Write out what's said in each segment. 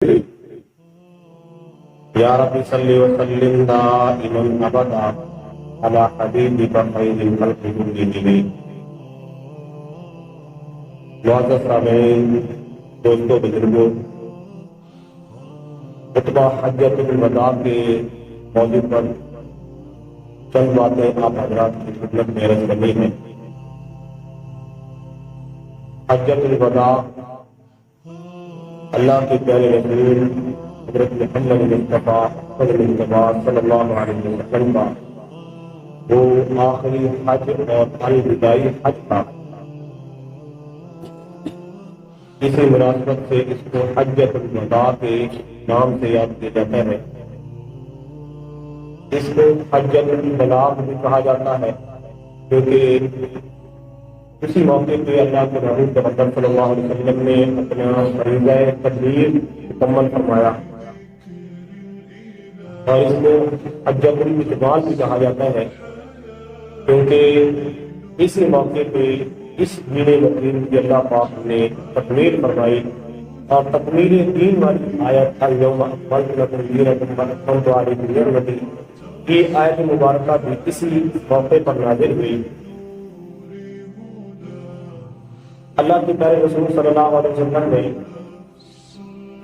یا رب صلی وسلم دائما ابدا علی حبیبک خیر الخلق کلہم۔ معزز سامعین، دوستوں، بزرگوں، خطبہ حجۃ الوداع کے موضوع پر چند باتیں آپ حضرات کی خدمت میں عرض کرنی ہے۔ حجۃ الوداع اللہ کے پیارے رسول حضرت محمد مصطفیٰ صلی اللہ علیہ وسلم کا وہ آخری حج اور الوداعی حج تھا۔ اسی مناسبت سے اس کو حجۃ الوداع کے نام سے یاد کیا جاتا ہے۔ اس کو حجۃ البلاغ بھی کہا جاتا ہے، کیونکہ اسی موقع پہ اللہ کے رسول پیغمبر صلی اللہ علیہ وسلم نے اپنا فریضہ تبلیغ مکمل فرمایا، اور اس کو حجۃ الاتمام بھی کہا جاتا ہے، کیونکہ اسی موقع پہ اس دین مقیم کی اللہ پاک نے تکمیل فرمائی، اور تکمیل دین والی آیت اليوم اکملت لکم دینکم واتممت علیکم نعمتی، یہ آیت مبارکہ بھی اسی موقع پر نازل ہوئی۔ اللہ کے پیارے رسول صلی اللہ علیہ وسلم نے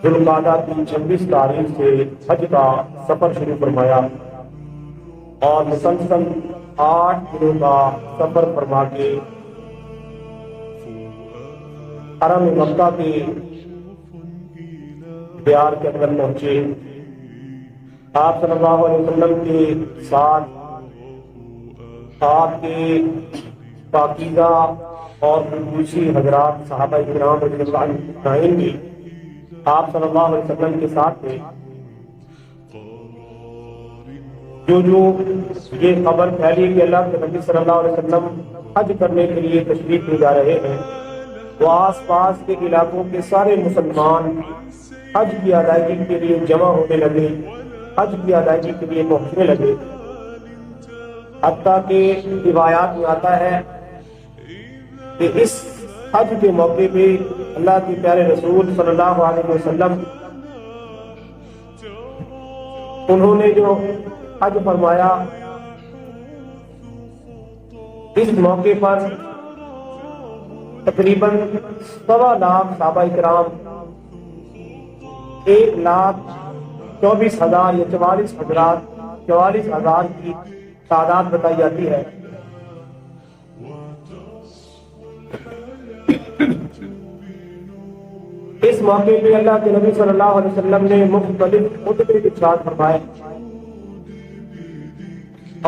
ذوالقعدہ کی 26 تاریخ سے حج کا سفر شروع فرمایا، اور مسلسل 8 دنوں کا سفر فرما کے حرم مکہ کے دیار کے اندر پہنچے۔ آپ صلی اللہ علیہ وسلم کے ساتھ آپ کے پاکیزہ اور خصوصی حضرات صحابہ کرام رضی اللہ عنہم اجمعین بھی آپ صلی اللہ علیہ وسلم کے ساتھ تھے۔ جو یہ خبر پھیلی کہ اللہ کے نبی صلی اللہ علیہ وسلم حج کرنے کے لیے تشریف لے جا رہے ہیں، وہ آس پاس کے علاقوں کے سارے مسلمان حج کی ادائیگی کے لیے جمع ہونے لگے، حج کی ادائیگی کے لیے پہنچنے لگے، حتیٰ کہ روایات میں آتا ہے کہ اس حج کے موقع پہ اللہ کے پیارے رسول صلی اللہ علیہ وسلم انہوں نے جو حج فرمایا، اس موقع پر تقریباً 1.25 لاکھ صحابہ کرام 1,24,000 یا 44,000 کی تعداد بتائی جاتی ہے۔ اس موقع پہ اللہ کے نبی صلی اللہ علیہ وسلم نے مختلف خطبے ارشاد فرمائے،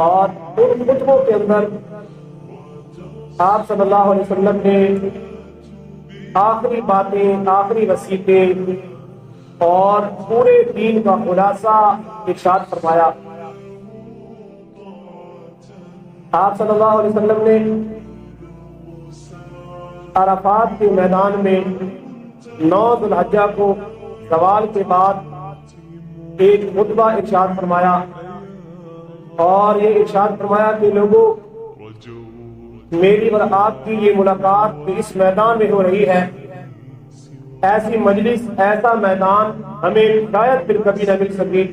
اور ان خطبوں کے اندر آپ صلی اللہ علیہ وسلم نے آخری باتیں، آخری وصیتیں اور پورے دین کا خلاصہ ارشاد فرمایا۔ آپ صلی اللہ علیہ وسلم نے عرفات کے میدان میں 9 ذی الحجہ کو زوال کے بعد ایک خطبہ ارشاد فرمایا، اور یہ ارشاد فرمایا کہ لوگوں، میری اور آپ کی یہ ملاقات اس میدان میں ہو رہی ہے، ایسی مجلس، ایسا میدان ہمیں شاید پھر کبھی نہ مل سکے۔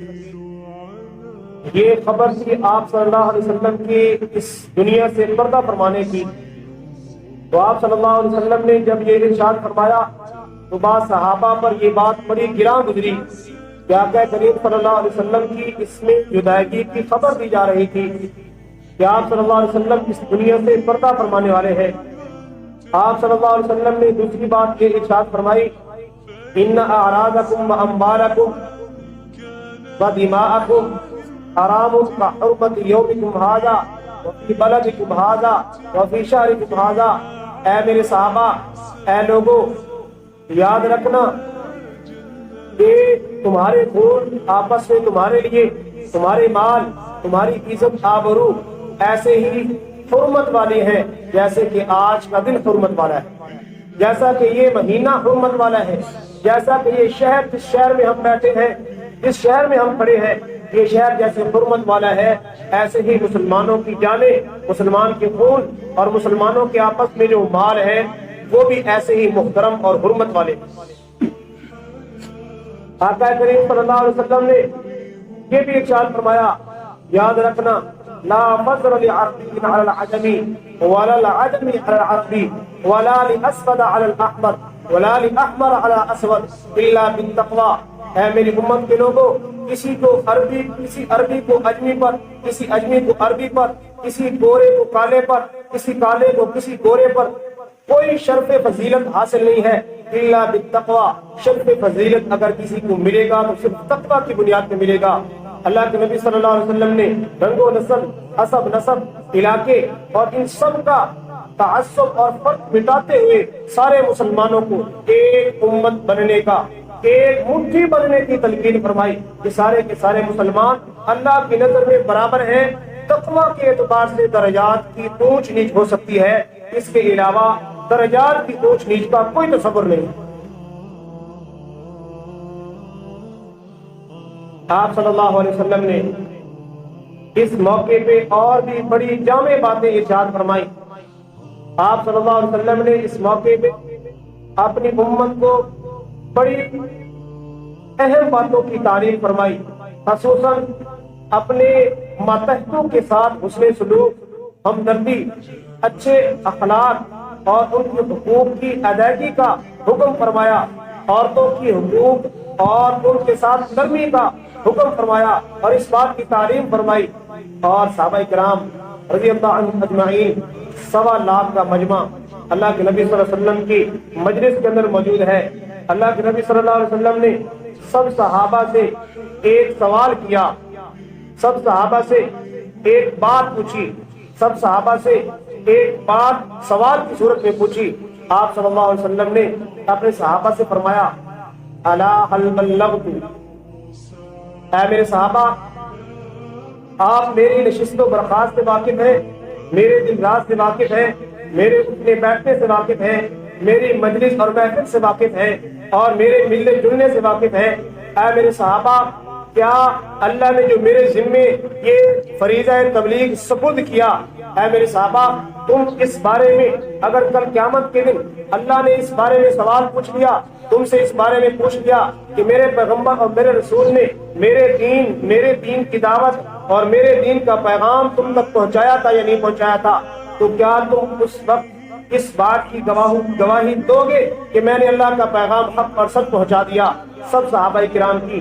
یہ خبر تھی آپ صلی اللہ علیہ وسلم کی اس دنیا سے پردہ فرمانے کی۔ تو آپ صلی اللہ علیہ وسلم نے جب یہ ارشاد فرمایا تو بعض صحابہ پر یہ بات بڑی گراں گزری کہ آقا کریم صلی اللہ علیہ وسلم کی اس میں جدائیگی کی خبر دی جا رہی تھی کہ آپ صلی اللہ علیہ وسلم اس دنیا سے پردہ فرمانے والے ہیں۔ آپ صلی اللہ علیہ وسلم نے دوسری بات یہ ارشاد فرمائی، ان اعراضکم واموالکم ودماءکم حرام کحرمت یومکم ھذا وفی بلدکم ھذا وفی شہرکم ھذا۔ اے میرے صحابہ، اے لوگوں، یاد رکھنا کہ تمہارے خون آپس میں تمہارے لیے، تمہارے مال، تمہاری عزت آبرو ایسے ہی حرمت والے ہیں جیسے کہ آج کا دن حرمت والا ہے، جیسا کہ یہ مہینہ حرمت والا ہے، جیسا کہ یہ شہر، جس شہر میں ہم بیٹھے ہیں، جس شہر میں ہم کھڑے ہیں، یہ شہر جیسے حرمت والا ہے، ایسے ہی مسلمانوں کی جانیں، مسلمان کے خون اور مسلمانوں کے آپس میں جو مال ہے وہ بھی ایسے ہی محترم اور حرمت والے۔ آقا کریم صلی اللہ علیہ وسلم نے یہ بھی ارشاد فرمایا، یاد رکھنا، لا فضل لعربی علی العجمی ولا العجمی علی العربی ولا لاسود علی الاحمر ولا لاحمر علی اسود الا بالتقوی۔ اے میری امت کے لوگوں، کسی عربی کو اجمی پر، کسی اجمی کو عربی پر، کسی گورے کو کالے پر، کسی کالے کو کسی گورے پر کوئی شرف فضیلت حاصل نہیں ہے الا بالتقوی۔ شرف فضیلت اگر کسی کو ملے گا تو صرف تقوی کی بنیاد پہ ملے گا۔ اللہ کے نبی صلی اللہ علیہ وسلم نے رنگ و نسل، حسب نسب، علاقے اور ان سب کا تعصب اور فرق مٹاتے ہوئے سارے مسلمانوں کو ایک امت بننے کا، ایک مٹھی بننے کی تلقین فرمائی کہ سارے کے سارے مسلمان اللہ کی نظر میں برابر ہیں۔ تقوی کے اعتبار سے درجات کی اونچ نیچ ہو سکتی ہے، اس کے علاوہ درجات کی اونچ نیچ کا کوئی تصور نہیں۔ آپ صلی اللہ علیہ وسلم نے اس موقع پہ اور بھی بڑی جامع باتیں ارشاد فرمائی۔ آپ صلی اللہ علیہ وسلم نے اس موقع پہ اپنی امت کو بڑی اہم باتوں کی تعریف فرمائی، خصوصاً اپنے ماتحتوں کے ساتھ حسن سلوک، ہمدردی، اچھے اخلاق اور ان کے حقوق کی ادائیگی کا حکم فرمایا، عورتوں کی حقوق اور ان کے ساتھ نرمی کا حکم فرمایا اور اس بات کی تعلیم فرمائی۔ اور صحابہ کرام رضی اللہ عنہم اجمعین 1.25 لاکھ کا مجمع اللہ کے نبی صلی اللہ علیہ وسلم کی مجلس کے اندر موجود ہے۔ اللہ کے نبی صلی اللہ علیہ وسلم نے سب صحابہ سے ایک سوال کیا، سب صحابہ سے ایک بات پوچھی، سب صحابہ سے ایک بات سوال کی صورت میں پوچھی۔ آپ صلی اللہ علیہ وسلم نے اپنے صحابہ سے فرمایا، الا هل بلغت، اے میرے صحابہ، آپ میری نشست و برخاست سے واقف ہیں، میرے دن رات سے واقف ہیں، میرے اٹھنے بیٹھنے سے واقف ہیں، میری مجلس اور محفل سے واقف ہیں اور میرے ملنے جلنے سے واقف ہیں۔ اے میرے صحابہ، کیا اللہ نے جو میرے ذمے یہ فریضہ تبلیغ سپرد کیا، اے میرے صحابہ، تم اس بارے میں اگر کل قیامت کے دن اللہ نے اس بارے میں سوال پوچھ لیا، تم سے اس بارے میں پوچھ لیا کہ میرے پیغمبر اور میرے رسول نے میرے دین کی دعوت اور میرے دین کا پیغام تم تک پہنچایا تھا یا نہیں پہنچایا تھا، تو کیا تم اس وقت اس بات کی گواہی دو گے کہ میں نے اللہ کا پیغام حق اور سچ پہنچا دیا؟ سب صحابہ کرام کی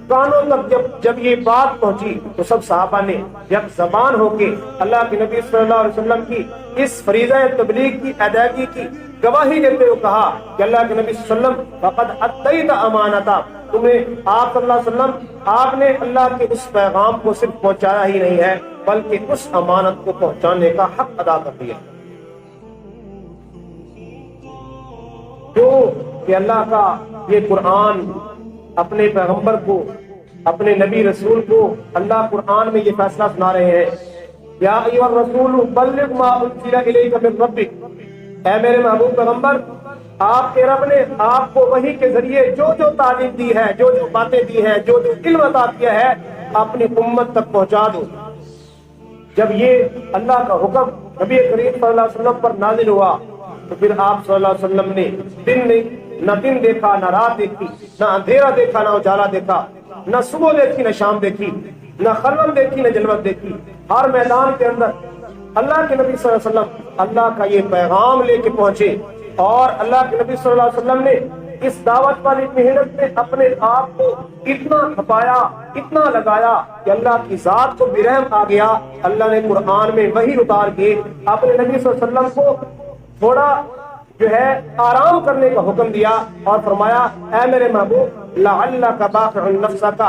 کانوں تک جب یہ بات پہنچی تو سب صحابہ نے جب زبان ہو کے اللہ کے نبی صلی اللہ علیہ وسلم کی اس فریضہ تبلیغ کی ادائیگی کی گواہی دیتے ہوئے کہا کہ اللہ کے نبی صلی اللہ علیہ وسلم فقد ادیت امانتا، آپ صلی اللہ علیہ وسلم آپ نے اللہ کے اس پیغام کو صرف پہنچایا ہی نہیں ہے بلکہ اس امانت کو پہنچانے کا حق ادا کر دیا۔ کیوں کہ اللہ کا یہ قرآن اپنے پیغمبر کو، اپنے نبی رسول کو اللہ قرآن میں یہ فیصلہ سنا رہے ہیں، یا ایھا الرسول بلغ ما انزل الیک من ربک، اے میرے محبوب پیغمبر، آپ کے رب نے آپ کو وحی کے ذریعے جو تعلیم دی ہے، جو باتیں دی ہیں، جو علم عطا کیا ہے، اپنی امت تک پہنچا دو۔ جب یہ اللہ کا حکم نبی کریم صلی اللہ علیہ وسلم پر نازل ہوا تو پھر آپ صلی اللہ علیہ وسلم نے نہ دن دیکھا، نہ رات دیکھی، نہ اندھیرا دیکھا، نہ اجالا دیکھا، نہ صبح دیکھی، نہ شام دیکھی، نہ خلوت دیکھی، نہ جلوت دیکھی۔ ہر میدان کے اندر اللہ کے نبی صلی اللہ علیہ وسلم اللہ کا یہ پیغام لے کے پہنچے، اور اللہ کے نبی صلی اللہ علیہ وسلم نے اس دعوت والی محنت میں اپنے آپ کو اتنا کھپایا، اتنا لگایا کہ اللہ کی ذات کو بھی رحم آ گیا۔ اللہ نے قرآن میں وحی اتار کے اپنے نبی صلی اللہ علیہ وسلم کو تھوڑا آرام کرنے کا حکم دیا اور فرمایا، اے میرے محبوب لعلک باخع نفسک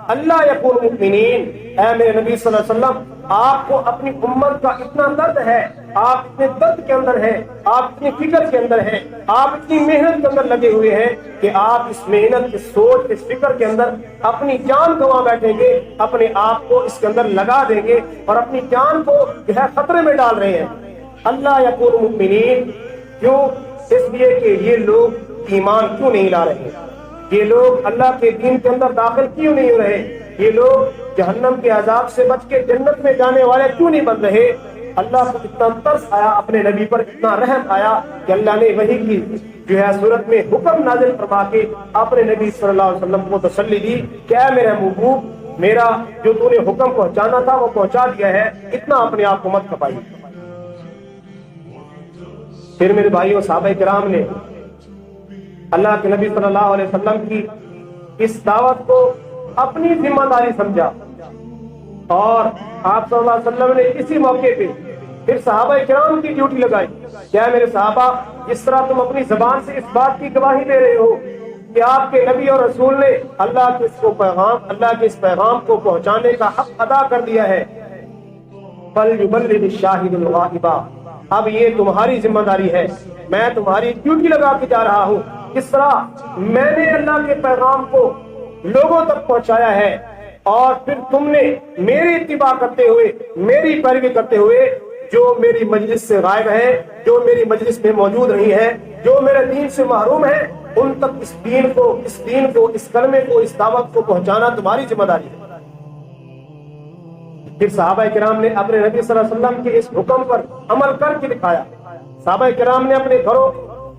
الا یکونوا مؤمنین، اے میرے نبی صلی اللہ علیہ وسلم، آپ کو اپنی امت کا اتنا درد ہے، آپ اتنے درد کے اندر ہیں، آپ اتنی فکر کے اندر ہیں، آپ اتنی محنت کے اندر لگے ہوئے ہیں کہ آپ اس محنت، اس سوچ، اس فکر کے اندر اپنی جان گنوا بیٹھیں گے، اپنے آپ کو اس کے اندر لگا دیں گے اور اپنی جان کو خطرے میں ڈال رہے ہیں۔ اللہ یکونوا مؤمنین، کیوں؟ اس لیے کہ یہ لوگ ایمان کیوں نہیں لا رہے، یہ لوگ اللہ کے دین کے اندر داخل کیوں نہیں ہو رہے، یہ لوگ جہنم کے عذاب سے بچ کے جنت میں جانے والے کیوں نہیں بن رہے؟ اللہ کو اتنا ترس آیا، اپنے نبی پر اتنا رحم آیا کہ اللہ نے وحی کی جو ہے صورت میں حکم نازل فرما کے اپنے نبی صلی اللہ علیہ وسلم کو تسلی دی کہ اے میرے محبوب، میرا جو تو نے حکم پہنچانا تھا وہ پہنچا دیا ہے، اتنا اپنے آپ کو مت کھپائیے۔ پھر میرے بھائیوں، صحابہ کرام نے اللہ کے نبی صلی اللہ علیہ وسلم کی اس دعوت کو اپنی ذمہ داری سمجھا، اور آپ صلی اللہ علیہ وسلم نے اسی موقع پہ پھر صحابہ کرام کی ڈیوٹی لگائی۔ کیا میرے صحابہ، جس طرح تم اپنی زبان سے اس بات کی گواہی دے رہے ہو کہ آپ کے نبی اور رسول نے اللہ کے اس پیغام کو پہنچانے کا حق ادا کر دیا ہے، فَلْيُبَلِّغِ الشَّاهِدُ الْغَائِبَ، اب یہ تمہاری ذمہ داری ہے، میں تمہاری ڈیوٹی لگا کے جا رہا ہوں۔ کس طرح میں نے اللہ کے پیغام کو لوگوں تک پہنچایا ہے، اور پھر تم نے میری اتباع کرتے ہوئے، میری پیروی کرتے ہوئے، جو میری مجلس سے غائب ہے، جو میری مجلس میں موجود نہیں ہے، جو میرے دین سے محروم ہے، ان تک اس دین کو اس کلمے کو، اس دعوت کو پہنچانا تمہاری ذمہ داری ہے۔ پھر صحابہ کرام نے اپنے نبی صلی اللہ علیہ وسلم کے اس حکم پر عمل کر کے دکھایا۔ صحابہ کرام نے اپنے گھروں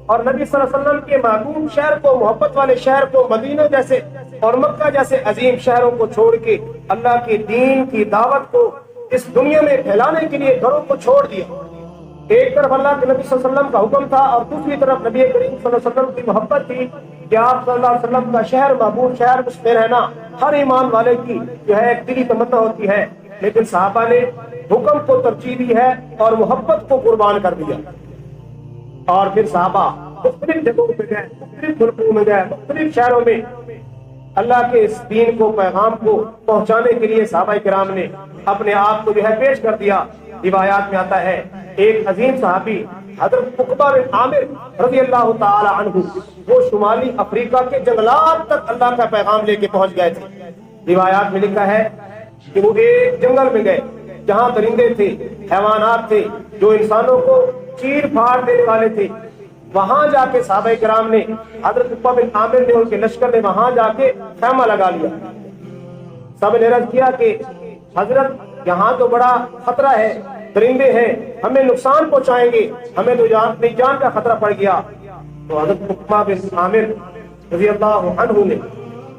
اور نبی صلی اللہ علیہ وسلم کے محبوب شہر کو، محبت والے شہر کو، مدینہ جیسے اور مکہ جیسے عظیم شہروں کو چھوڑ کے اللہ کے دین کی دعوت کو اس دنیا میں پھیلانے کے لیے گھروں کو چھوڑ دیا۔ ایک طرف اللہ کے نبی صلی اللہ علیہ وسلم کا حکم تھا، اور دوسری طرف نبی کریم صلی اللہ علیہ وسلم کی محبت تھی کہ آپ صلی اللہ علیہ وسلم کا شہر، محبوب شہر، اس میں رہنا ہر ایمان والے کی جو ہے ایک دلی تمنا ہوتی ہے، لیکن صحابہ نے حکم کو ترجیح دی ہے اور محبت کو قربان کر دیا۔ اور پھر صحابہ مختلف جگہوں میں گئے، مختلف ملکوں میں گئے، مختلف شہروں میں اللہ کے اس دین کو، پیغام کو پہنچانے کے لیے صحابہ کرام نے اپنے آپ کو جو ہے پیش کر دیا۔ روایات میں آتا ہے ایک عظیم صحابی حضرت عقبہ بن عامر رضی اللہ تعالی عنہ، وہ شمالی افریقہ کے جنگلات تک اللہ کا پیغام لے کے پہنچ گئے تھے۔ روایات میں لکھا ہے کہ وہ ایک جنگل میں گئے جہاں درندے تھے، حیوانات تھے جو انسانوں کو چیر پھاڑ دینے والے تھے۔ وہاں جا کے صحابہ کرام نے، حضرت عقبہ بن عامر نے، ان کے لشکر نے وہاں جا کے خیمہ لگا لیا۔ سب نے عرض کیا کہ حضرت، یہاں تو بڑا خطرہ ہے، درندے ہیں، ہمیں نقصان پہنچائیں گے، ہمیں تو اپنی جان کا خطرہ پڑ گیا۔ تو حضرت عقبہ بن عامر رضی اللہ عنہ نے،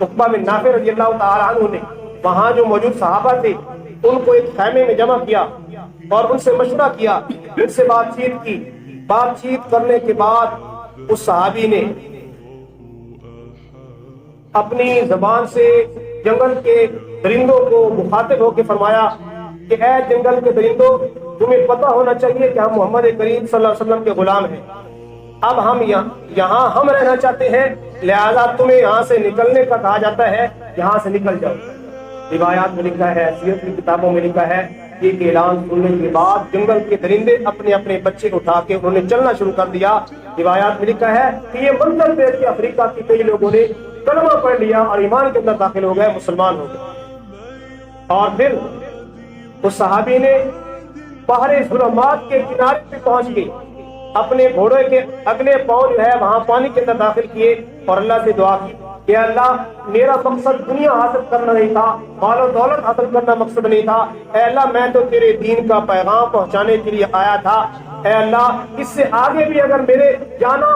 عقبہ بن نافع رضی اللہ تعالی عنہ نے وہاں جو موجود صحابہ تھے ان کو ایک خیمے میں جمع کیا اور ان سے مشورہ کیا، ان سے بات چیت کی۔ بات چیت کرنے کے بعد اس صحابی نے اپنی زبان سے جنگل کے درندوں کو مخاطب ہو کے فرمایا کہ اے جنگل کے درندوں، تمہیں پتہ ہونا چاہیے کہ ہم محمد کریم صلی اللہ علیہ وسلم کے غلام ہیں۔ اب ہم یہاں ہم رہنا چاہتے ہیں، لہذا تمہیں یہاں سے نکلنے کا کہا جاتا ہے، یہاں سے نکل جاؤ۔ روایات میں لکھا ہے، سیرت کی کتابوں میں لکھا ہے کہ یہ اعلان سننے کے بعد جنگل کے درندے اپنے اپنے بچے اٹھا کے انہوں نے چلنا شروع کر دیا۔ روایات میں لکھا ہے کہ یہ منظر دیکھ کے افریقہ کی کئی لوگوں نے کلمہ پڑھ لیا اور ایمان کے اندر داخل ہو گئے، مسلمان ہو گئے۔ اور پھر اس صحابی نے بحر ظلمات کے کنارے پہ پہنچ کے اپنے گھوڑے کے اگلے پاؤں جو ہے وہاں پانی کے اندر داخل کیے اور اللہ سے دعا کی کہ اللہ، میرا مقصد دنیا حاصل کرنا نہیں تھا، مال و دولت حاصل کرنا مقصد نہیں تھا، اے اللہ میں تو تیرے دین کا پیغام پہنچانے کے لیے آیا تھا، اے اللہ اس سے آگے بھی اگر میرے جانا،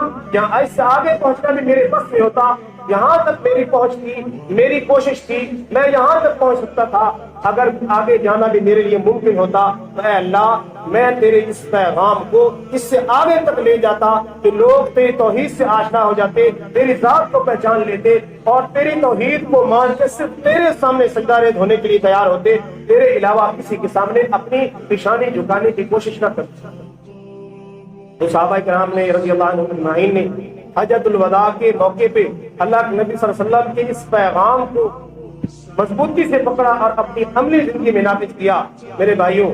اس سے آگے پہنچنا بھی میرے بس میں ہوتا، یہاں تک میری پہنچ تھی، میری کوشش تھی، میں یہاں تک پہنچ سکتا تھا، اگر آگے جانا بھی میرے لیے ممکن ہوتا تو اے اللہ میں تیرے اس پیغام کو اس سے آگے تک لے جاتا کہ لوگ تیری توحید سے آشنا ہو جاتے، تیری ذات کو پہچان لیتے اور تیری توحید کو مان کے صرف تیرے سامنے سجدہ ریز ہونے کے لیے تیار ہوتے، تیرے علاوہ کسی کے سامنے اپنی پیشانی جھکانے کی کوشش نہ کرتے۔ تو صحابہ کرام نے رضی اللہ عنہم اجمعین نے حجۃ الوداع کے موقع پہ اللہ کے نبی صلی اللہ علیہ وسلم کے اس پیغام کو مضبوطی سے پکڑا اور اپنی عملی زندگی میں نافذ کیا۔ میرے بھائیوں،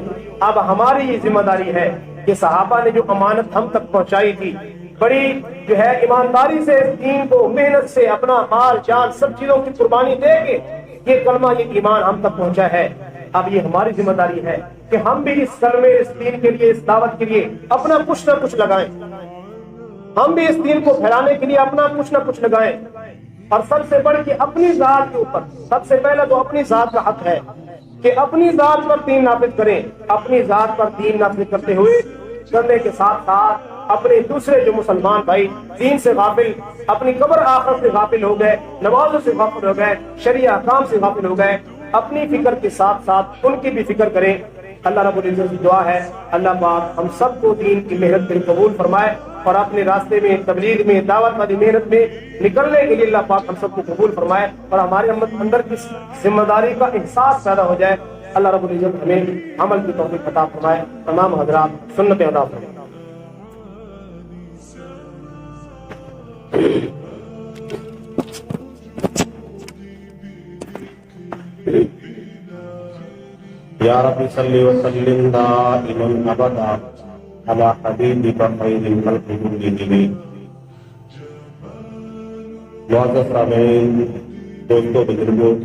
اب ہماری یہ ذمہ داری ہے کہ صحابہ نے جو امانت ہم تک پہنچائی تھی، بڑی جو ہے ایمانداری سے اس دین کو، محنت سے اپنا مال جان سب چیزوں کی قربانی دے کے یہ کلمہ، یہ ایمان ہم تک پہنچا ہے۔ اب یہ ہماری ذمہ داری ہے کہ ہم بھی اس کلمے، اس دین کے لیے، اس دعوت کے لیے اپنا کچھ نہ کچھ لگائیں، ہم بھی اس دین کو پھیلانے کے لیے اپنا کچھ نہ کچھ لگائیں، اور سب سے بڑھ کے اپنی ذات کے اوپر سب سے پہلے تو اپنی ذات کا حق ہے کہ اپنی ذات پر دین نافذ کریں۔ اپنی ذات پر دین نافذ کرتے ہوئے کرنے کے ساتھ ساتھ اپنے دوسرے جو مسلمان بھائی دین سے غافل، اپنی قبر آخرت سے غافل ہو گئے، نمازوں سے غافل ہو گئے، شریعہ احکام سے غافل ہو گئے، اپنی فکر کے ساتھ ساتھ ان کی بھی فکر کریں۔ اللہ رب العزت کی دعا ہے اللہ پاک ہم سب کو دین کی محنت میں قبول فرمائے اور اپنے راستے میں، تبلیغ میں، دعوت والی محنت میں نکلنے کے لیے اللہ پاک ہم سب کو قبول فرمائے اور ہمارے اندر کی ذمہ داری کا احساس پیدا ہو جائے۔ اللہ رب العزت ہمیں عمل کی توفیق عطا فرمائے۔ تمام حضرات سنت ادا فرمائے۔ یا رب صلی وسلم دائما ابدا علی حبیبک خیر الخلق کلہم۔ معزز سامعین، دوستوں، بزرگوں،